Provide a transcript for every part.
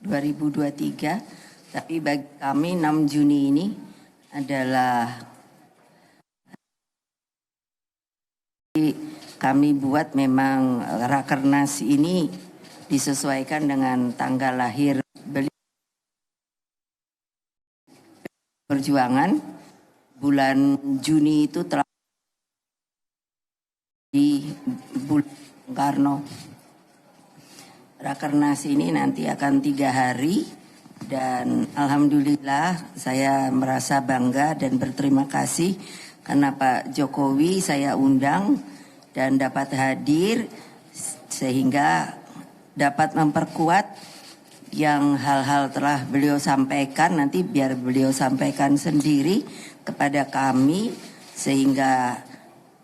2023, tapi bagi kami 6 Juni ini adalah kami buat memang Rakernas ini disesuaikan dengan tanggal lahir beliau. Perjuangan bulan Juni itu telah di bulan Karno. Rakernas ini nanti akan 3 hari dan alhamdulillah saya merasa bangga dan berterima kasih karena Pak Jokowi saya undang dan dapat hadir sehingga dapat memperkuat yang hal-hal telah beliau sampaikan, nanti biar beliau sampaikan sendiri kepada kami sehingga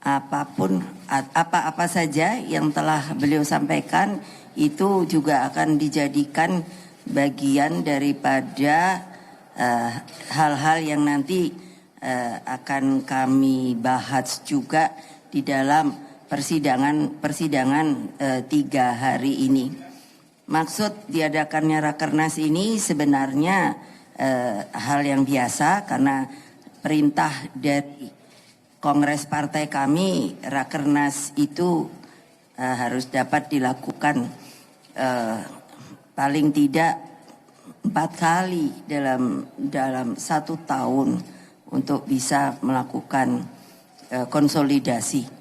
apa saja yang telah beliau sampaikan itu juga akan dijadikan bagian daripada hal-hal yang nanti akan kami bahas juga di dalam persidangan 3 hari ini. Maksud diadakannya Rakernas ini sebenarnya hal yang biasa karena perintah dari Kongres Partai kami, Rakernas itu harus dapat dilakukan paling tidak 4 kali dalam 1 tahun untuk bisa melakukan konsolidasi.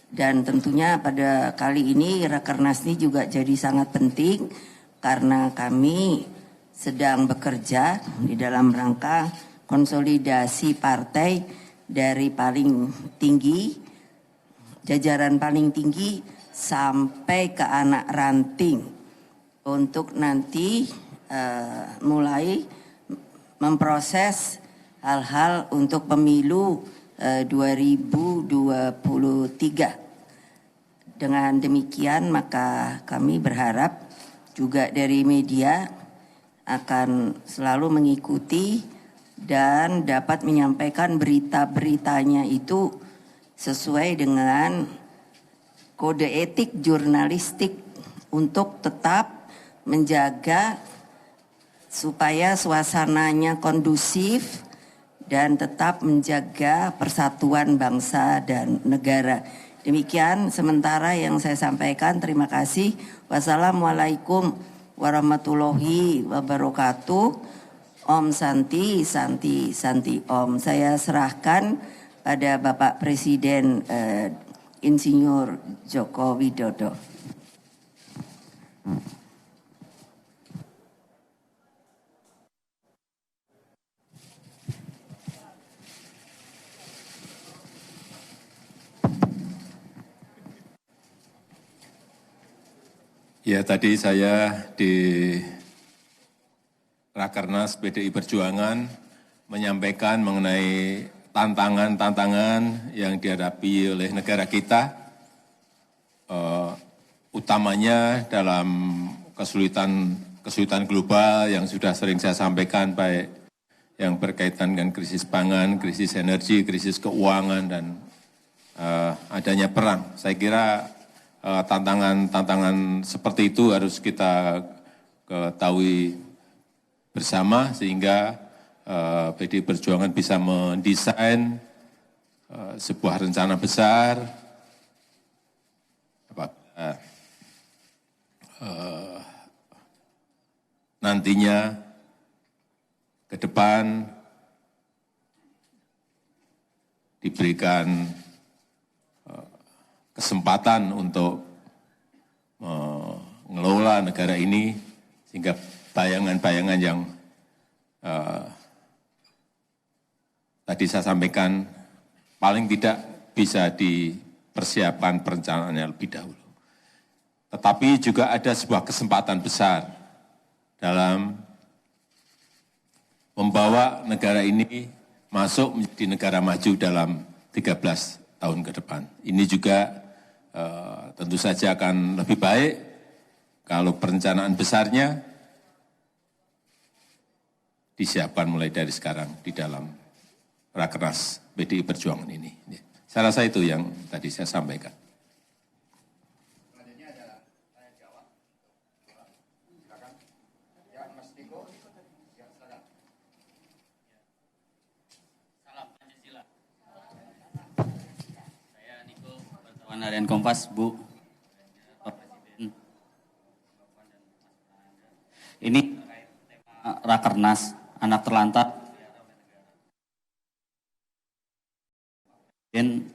Dan tentunya pada kali ini Rakernas ini juga jadi sangat penting karena kami sedang bekerja di dalam rangka konsolidasi partai dari paling tinggi, jajaran paling tinggi sampai ke anak ranting untuk nanti mulai memproses hal-hal untuk pemilu 2023. Dengan demikian maka kami berharap juga dari media akan selalu mengikuti dan dapat menyampaikan berita-beritanya itu sesuai dengan kode etik jurnalistik untuk tetap menjaga supaya suasananya kondusif dan tetap menjaga persatuan bangsa dan negara. Demikian sementara yang saya sampaikan. Terima kasih. Wassalamualaikum warahmatullahi wabarakatuh. Om Santi, Santi, Santi Om. Saya serahkan pada Bapak Presiden Insinyur Joko Widodo. Ya, tadi saya di Rakernas PDI Perjuangan menyampaikan mengenai tantangan-tantangan yang dihadapi oleh negara kita, utamanya dalam kesulitan global yang sudah sering saya sampaikan, baik yang berkaitan dengan krisis pangan, krisis energi, krisis keuangan, dan adanya perang. Saya kira tantangan seperti itu harus kita ketahui bersama sehingga PDI Perjuangan bisa mendesain sebuah rencana besar nantinya ke depan diberikan kesempatan untuk mengelola negara ini sehingga bayangan-bayangan yang tadi saya sampaikan paling tidak bisa dipersiapkan perencanaannya lebih dahulu. Tetapi juga ada sebuah kesempatan besar dalam membawa negara ini masuk menjadi negara maju dalam 13 tahun ke depan. Ini juga tentu saja akan lebih baik kalau perencanaan besarnya disiapkan mulai dari sekarang di dalam Rakernas PDI Perjuangan ini. Saya rasa itu yang tadi saya sampaikan. Rekan harian Kompas, Bu. Ini Rakernas, anak terlantar. Dan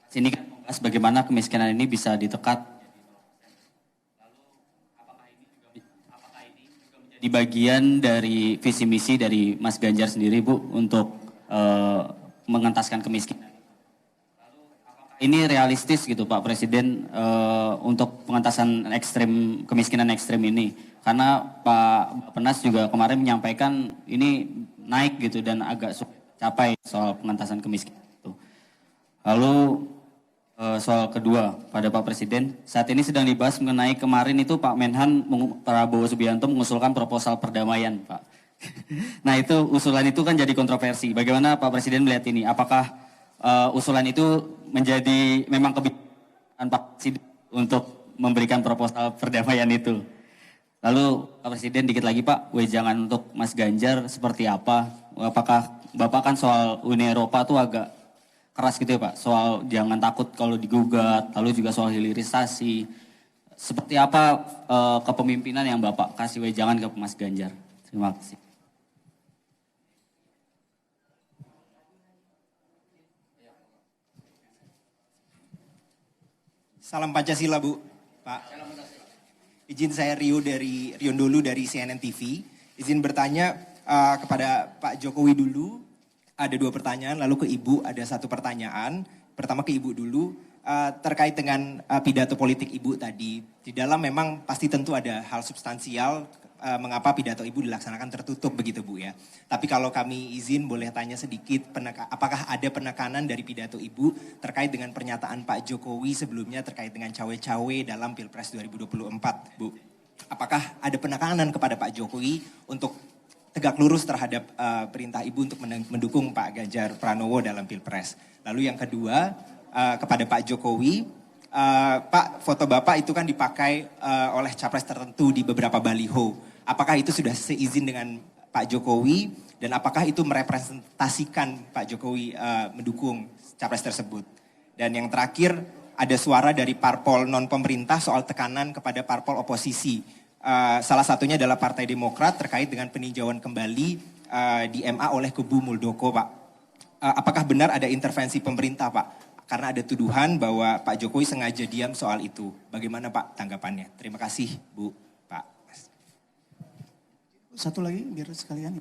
sini kan membahas bagaimana kemiskinan ini bisa ditekan. Apakah ini juga menjadi bagian dari visi misi dari Mas Ganjar sendiri, Bu, untuk mengentaskan kemiskinan? Ini realistis gitu Pak Presiden untuk pengentasan kemiskinan ekstrim ini, karena Pak Penas juga kemarin menyampaikan ini naik gitu dan agak sulit capai soal pengentasan kemiskinan itu. Lalu soal kedua pada Pak Presiden, saat ini sedang dibahas mengenai kemarin itu Pak Menhan Prabowo Subianto mengusulkan proposal perdamaian Pak. Nah itu usulan itu kan jadi kontroversi. Bagaimana Pak Presiden melihat ini? Apakah usulan itu menjadi memang kebijakan Pak Presiden untuk memberikan proposal perdamaian itu? Lalu Pak Presiden dikit lagi Pak, wejangan untuk Mas Ganjar seperti apa? Apakah Bapak kan soal Uni Eropa tuh agak keras gitu ya Pak, soal jangan takut kalau digugat, lalu juga soal hilirisasi. Seperti apa kepemimpinan yang Bapak kasih wejangan ke Mas Ganjar? Terima kasih. Salam Pancasila Bu, Pak. Izin saya Rion Dolu dari CNN TV. Izin bertanya kepada Pak Jokowi dulu. Ada 2 pertanyaan, lalu ke Ibu ada 1 pertanyaan. Pertama ke Ibu dulu, terkait dengan pidato politik Ibu tadi. Di dalam memang pasti tentu ada hal substansial mengapa pidato Ibu dilaksanakan tertutup begitu Bu ya. Tapi kalau kami izin boleh tanya sedikit, apakah ada penekanan dari pidato Ibu terkait dengan pernyataan Pak Jokowi sebelumnya terkait dengan cawe-cawe dalam Pilpres 2024 Bu? Apakah ada penekanan kepada Pak Jokowi untuk tegak lurus terhadap perintah Ibu untuk mendukung Pak Ganjar Pranowo dalam Pilpres? Lalu yang kedua kepada Pak Jokowi, Pak, foto Bapak itu kan dipakai oleh capres tertentu di beberapa baliho. Apakah itu sudah seizin dengan Pak Jokowi dan apakah itu merepresentasikan Pak Jokowi mendukung capres tersebut? Dan yang terakhir ada suara dari parpol non pemerintah soal tekanan kepada parpol oposisi. Salah satunya adalah Partai Demokrat terkait dengan peninjauan kembali di MA oleh kubu Muldoko Pak. Apakah benar ada intervensi pemerintah Pak? Karena ada tuduhan bahwa Pak Jokowi sengaja diam soal itu. Bagaimana Pak tanggapannya? Terima kasih Bu, Pak. Satu lagi biar sekalian.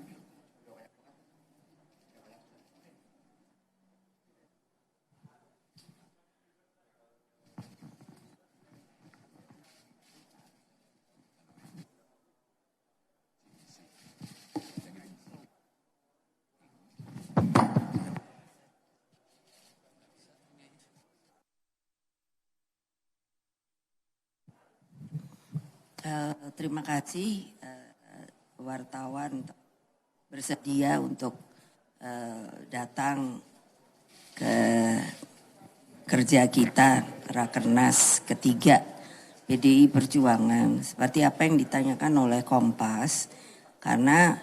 Terima kasih wartawan bersedia untuk datang ke kerja kita Rakernas ketiga PDI Perjuangan. Seperti apa yang ditanyakan oleh Kompas, karena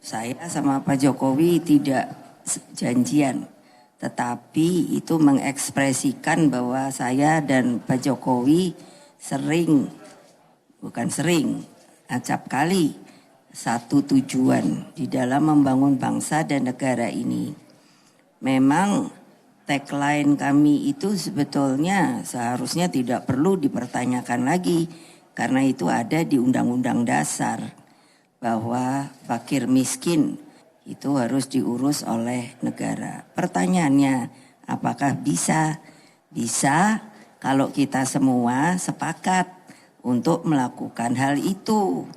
saya sama Pak Jokowi tidak janjian, tetapi itu mengekspresikan bahwa saya dan Pak Jokowi acap kali satu tujuan di dalam membangun bangsa dan negara ini. Memang tagline kami itu sebetulnya seharusnya tidak perlu dipertanyakan lagi, karena itu ada di Undang-Undang Dasar bahwa fakir miskin itu harus diurus oleh negara. Pertanyaannya, apakah bisa? Bisa kalau kita semua sepakat untuk melakukan hal itu.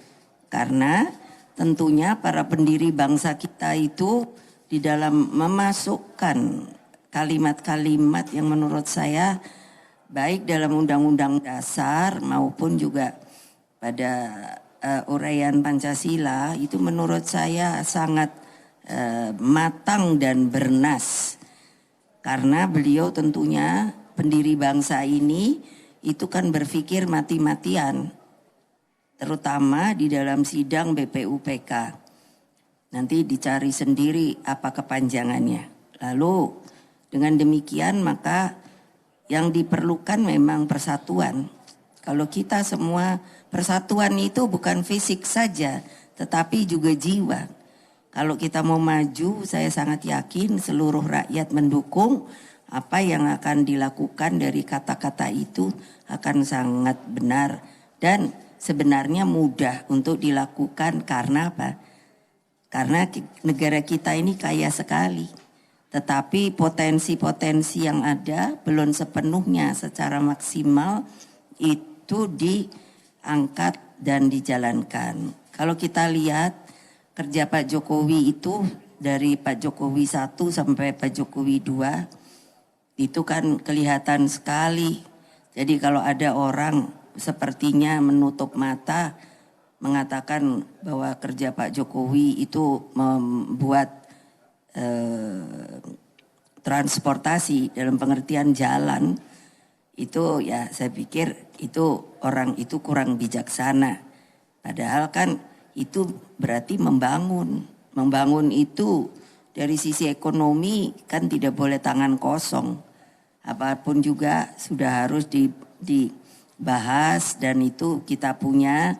Karena tentunya para pendiri bangsa kita itu di dalam memasukkan kalimat-kalimat yang menurut saya baik dalam Undang-Undang Dasar maupun juga pada uraian Pancasila itu menurut saya sangat matang dan bernas. Karena beliau tentunya pendiri bangsa ini itu kan berpikir mati-matian, terutama di dalam sidang BPUPK. Nanti dicari sendiri apa kepanjangannya. Lalu Dengan demikian maka yang diperlukan memang persatuan. Kalau kita semua persatuan itu bukan fisik saja, tetapi juga jiwa. Kalau kita mau maju, saya sangat yakin seluruh rakyat mendukung apa yang akan dilakukan dari kata-kata itu akan sangat benar. Dan sebenarnya mudah untuk dilakukan karena apa? Karena negara kita ini kaya sekali. Tetapi potensi-potensi yang ada belum sepenuhnya secara maksimal itu diangkat dan dijalankan. Kalau kita lihat kerja Pak Jokowi itu dari Pak Jokowi 1 sampai Pak Jokowi 2 itu kan kelihatan sekali. Jadi kalau ada orang sepertinya menutup mata mengatakan bahwa kerja Pak Jokowi itu membuat transportasi dalam pengertian jalan itu ya saya pikir itu orang itu kurang bijaksana. Padahal kan itu berarti membangun. Membangun itu dari sisi ekonomi kan tidak boleh tangan kosong. Apapun juga sudah harus dibahas dan itu kita punya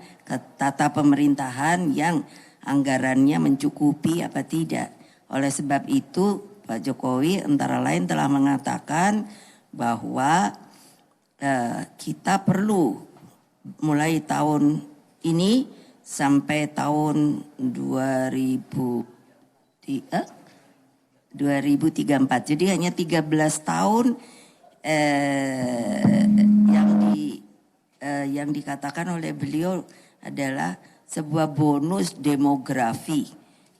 tata pemerintahan yang anggarannya mencukupi apa tidak. Oleh sebab itu Pak Jokowi antara lain telah mengatakan bahwa kita perlu mulai tahun ini sampai tahun 2034. Jadi hanya 13 tahun yang dikatakan oleh beliau adalah sebuah bonus demografi.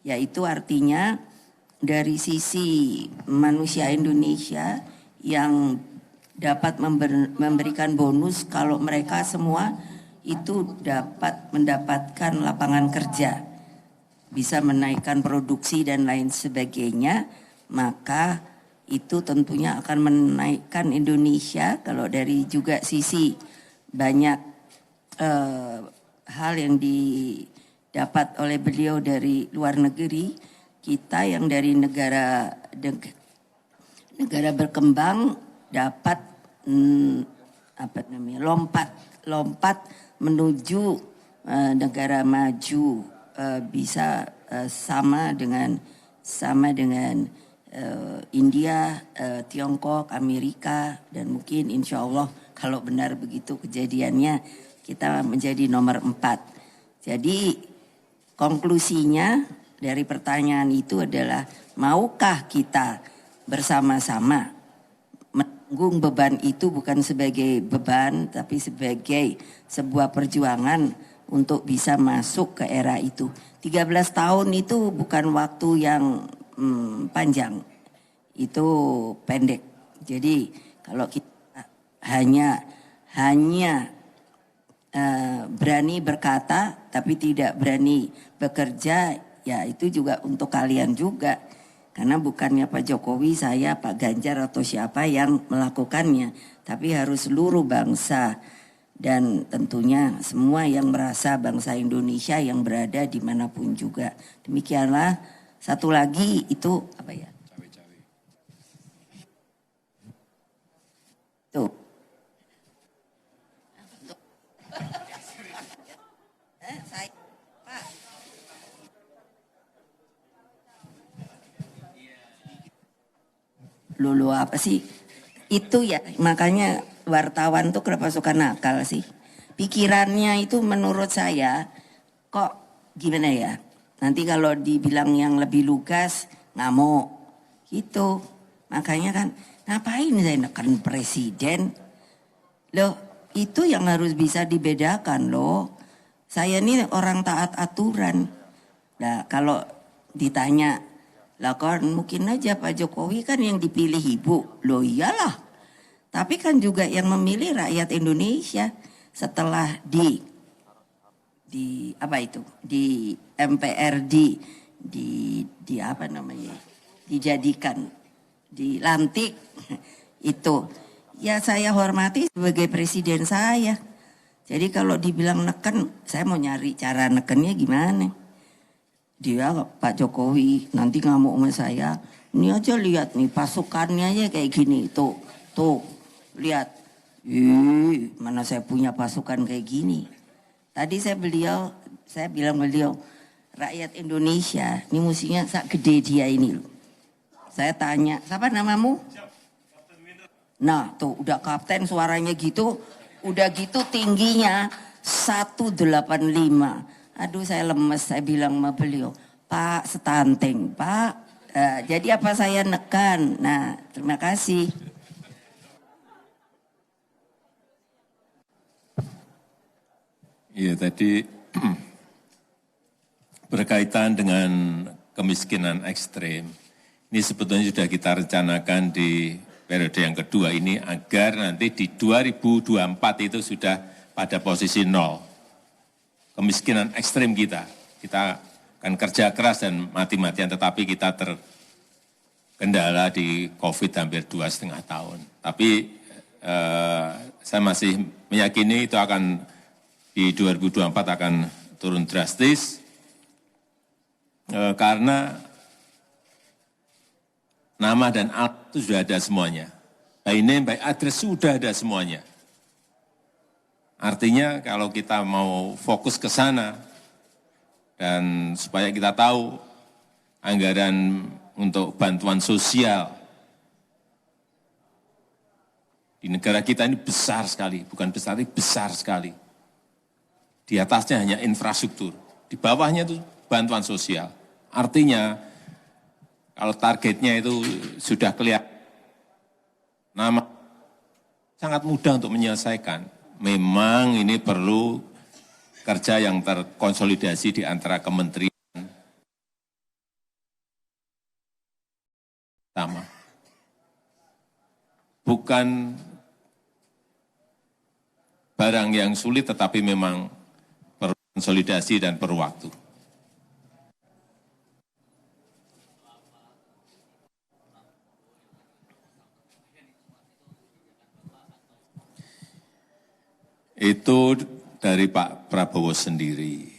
Yaitu artinya dari sisi manusia Indonesia yang dapat memberikan bonus kalau mereka semua itu dapat mendapatkan lapangan kerja, bisa menaikkan produksi dan lain sebagainya, maka itu tentunya akan menaikkan Indonesia. Kalau dari juga sisi banyak hal yang didapat oleh beliau dari luar negeri, kita yang dari negara berkembang dapat lompat menuju negara maju, bisa sama dengan India, Tiongkok, Amerika, dan mungkin insya Allah kalau benar begitu kejadiannya kita menjadi nomor 4. Jadi konklusinya dari pertanyaan itu adalah maukah kita bersama-sama menanggung beban itu bukan sebagai beban tapi sebagai sebuah perjuangan untuk bisa masuk ke era itu. 13 tahun itu bukan waktu yang panjang, itu pendek. Jadi kalau kita hanya berani berkata tapi tidak berani bekerja, ya itu juga untuk kalian juga. Karena bukannya Pak Jokowi, saya, Pak Ganjar atau siapa yang melakukannya. Tapi harus seluruh bangsa. Dan tentunya semua yang merasa bangsa Indonesia yang berada dimanapun juga. Demikianlah. Satu lagi itu apa ya? Tuh. Lulu apa sih? Itu ya makanya wartawan tuh kenapa suka nakal sih? Pikirannya itu menurut saya kok gimana ya? Nanti kalau dibilang yang lebih lugas ngamuk gitu. Makanya kan ngapain saya neken presiden? Loh itu yang harus bisa dibedakan loh. Saya ini orang taat aturan. Nah kalau ditanya lah kan mungkin aja Pak Jokowi kan yang dipilih ibu. Loh iyalah. Tapi kan juga yang memilih rakyat Indonesia setelah di MPR di apa namanya? Dijadikan, dilantik itu. Ya saya hormati sebagai presiden saya. Jadi kalau dibilang neken, saya mau nyari cara nekennya gimana. dia Pak Jokowi nanti ngamuk sama saya. Ini aja lihat nih pasukannya aja kayak gini. Tuh, lihat. Mana saya punya pasukan kayak gini. Tadi saya bilang beliau, rakyat Indonesia, ini musiknya gede dia ini loh. Saya tanya, siapa namamu? Nah tuh udah kapten suaranya gitu, udah gitu tingginya 185. Aduh saya lemes, saya bilang sama beliau, Pak stunting, Pak. Jadi apa saya nekan? Nah terima kasih. Iya tadi berkaitan dengan kemiskinan ekstrim. Ini sebetulnya sudah kita rencanakan di periode yang kedua ini agar nanti di 2024 itu sudah pada posisi nol. Kemiskinan ekstrim kita. Kita akan kerja keras dan mati-matian tetapi kita terkendala di COVID hampir 2,5 tahun. Tapi saya masih meyakini itu akan di 2024 akan turun drastis karena nama dan alat itu sudah ada semuanya. By name, by address sudah ada semuanya. Artinya kalau kita mau fokus ke sana dan supaya kita tahu anggaran untuk bantuan sosial di negara kita ini besar sekali, bukan besar, ini besar sekali. Di atasnya hanya infrastruktur, di bawahnya itu bantuan sosial. Artinya kalau targetnya itu sudah kelihatan, nama sangat mudah untuk menyelesaikan. Memang ini perlu kerja yang terkonsolidasi di antara kementerian sama. Bukan barang yang sulit tetapi memang perlu konsolidasi dan perlu waktu. Itu dari Pak Prabowo sendiri.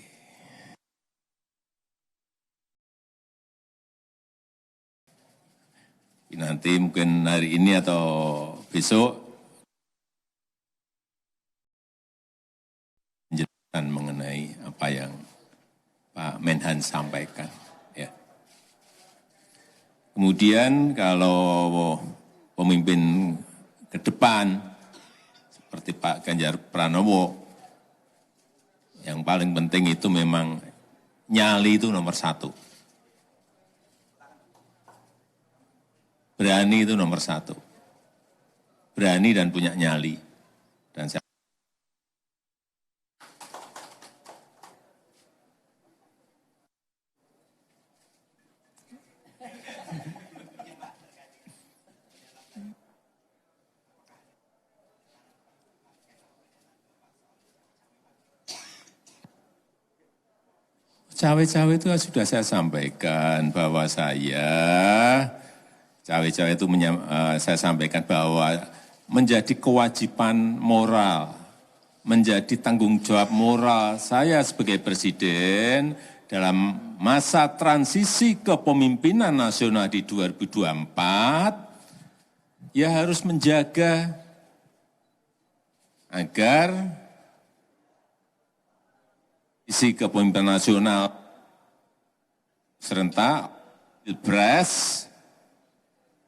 Nanti mungkin hari ini atau besok menjelaskan mengenai apa yang Pak Menhan sampaikan. Ya. Kemudian kalau pemimpin ke depan seperti Pak Ganjar Pranowo, yang paling penting itu memang nyali itu nomor satu. Berani itu nomor satu. Berani dan punya nyali. Dan saya cawe-cawe itu sudah saya sampaikan bahwa cawe-cawe itu saya sampaikan bahwa menjadi kewajiban moral, menjadi tanggung jawab moral saya sebagai presiden dalam masa transisi kepemimpinan nasional di 2024, ya harus menjaga agar isi kepemimpinan nasional serentak, Pilpres,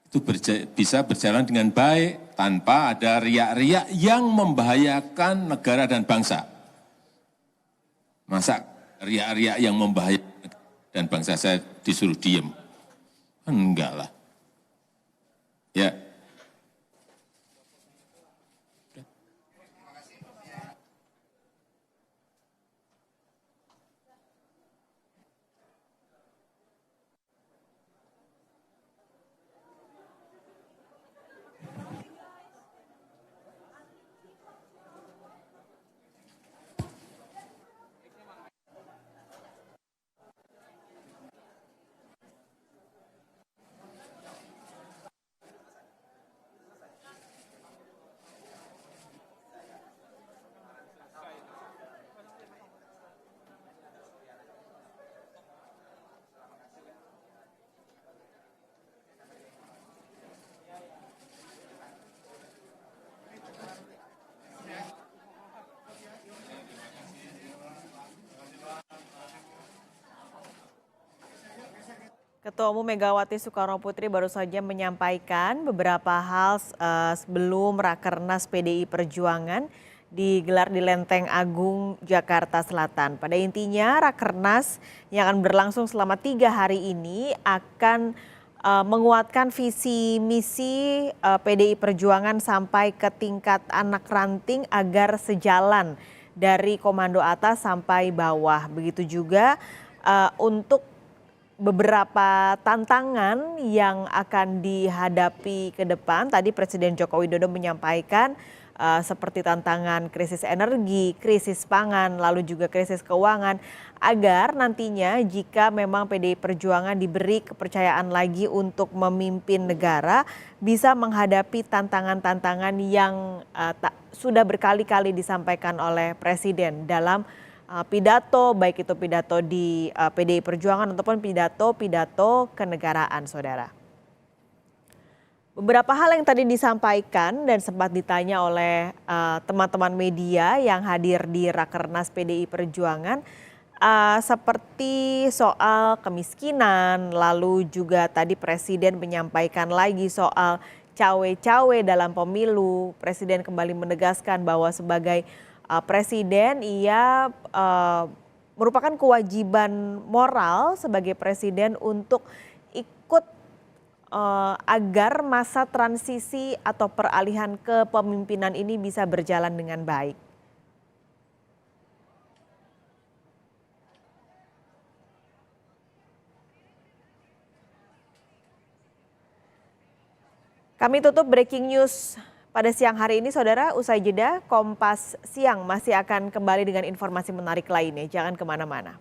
itu bisa berjalan dengan baik tanpa ada riak-riak yang membahayakan negara dan bangsa. Masa riak-riak yang membahayakan negara dan bangsa saya disuruh diem? Enggak lah. Ya. Ketua Umum Megawati Soekarno Putri baru saja menyampaikan beberapa hal sebelum Rakernas PDI Perjuangan digelar di Lenteng Agung, Jakarta Selatan. Pada intinya Rakernas yang akan berlangsung selama 3 hari ini akan menguatkan visi misi PDI Perjuangan sampai ke tingkat anak ranting agar sejalan dari komando atas sampai bawah. Begitu juga untuk beberapa tantangan yang akan dihadapi ke depan. Tadi Presiden Joko Widodo menyampaikan seperti tantangan krisis energi, krisis pangan, lalu juga krisis keuangan, agar nantinya jika memang PDI Perjuangan diberi kepercayaan lagi untuk memimpin negara, bisa menghadapi tantangan-tantangan yang sudah berkali-kali disampaikan oleh Presiden dalam pidato, baik itu pidato di PDI Perjuangan ataupun pidato kenegaraan, saudara. Beberapa hal yang tadi disampaikan dan sempat ditanya oleh teman-teman media yang hadir di Rakernas PDI Perjuangan, seperti soal kemiskinan, lalu juga tadi Presiden menyampaikan lagi soal cawe-cawe dalam pemilu. Presiden kembali menegaskan bahwa sebagai Presiden ia merupakan kewajiban moral sebagai Presiden untuk ikut agar masa transisi atau peralihan kepemimpinan ini bisa berjalan dengan baik. Kami tutup breaking news pada siang hari ini, saudara. Usai jeda, Kompas Siang masih akan kembali dengan informasi menarik lainnya. Jangan kemana-mana.